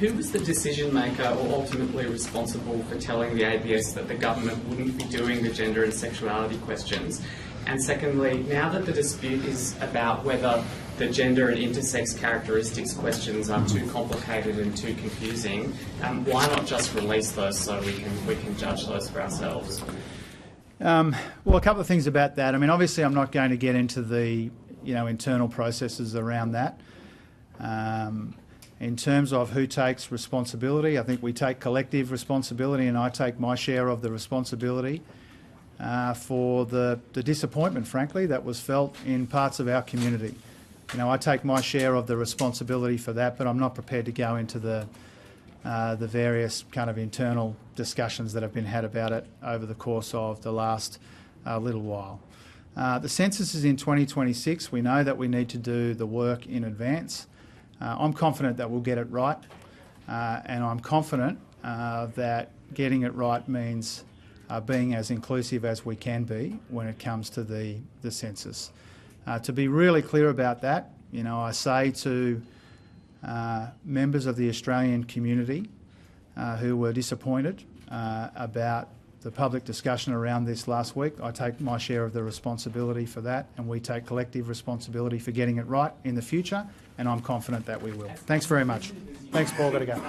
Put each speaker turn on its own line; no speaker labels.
who was the decision maker or ultimately responsible for telling the ABS that the government wouldn't be doing the gender and sexuality questions? And secondly, now that the dispute is about whether the gender and intersex characteristics questions are too complicated and too confusing, why not just release those so we can judge those for ourselves?
Well, a couple of things about that. I mean, obviously, I'm not going to get into the internal processes around that. In terms of who takes responsibility, I think we take collective responsibility, and I take my share of the responsibility for the disappointment, frankly, that was felt in parts of our community. I take my share of the responsibility for that, but I'm not prepared to go into the various kind of internal discussions that have been had about it over the course of the last little while. The census is in 2026. We know that we need to do the work in advance. I'm confident that we'll get it right, and I'm confident that getting it right means being as inclusive as we can be when it comes to the census. To be really clear about that, I say to members of the Australian community who were disappointed about the public discussion around this last week, I take my share of the responsibility for that, and we take collective responsibility for getting it right in the future, and I'm confident that we will. Thanks very much. Thanks, Paul. Got to go.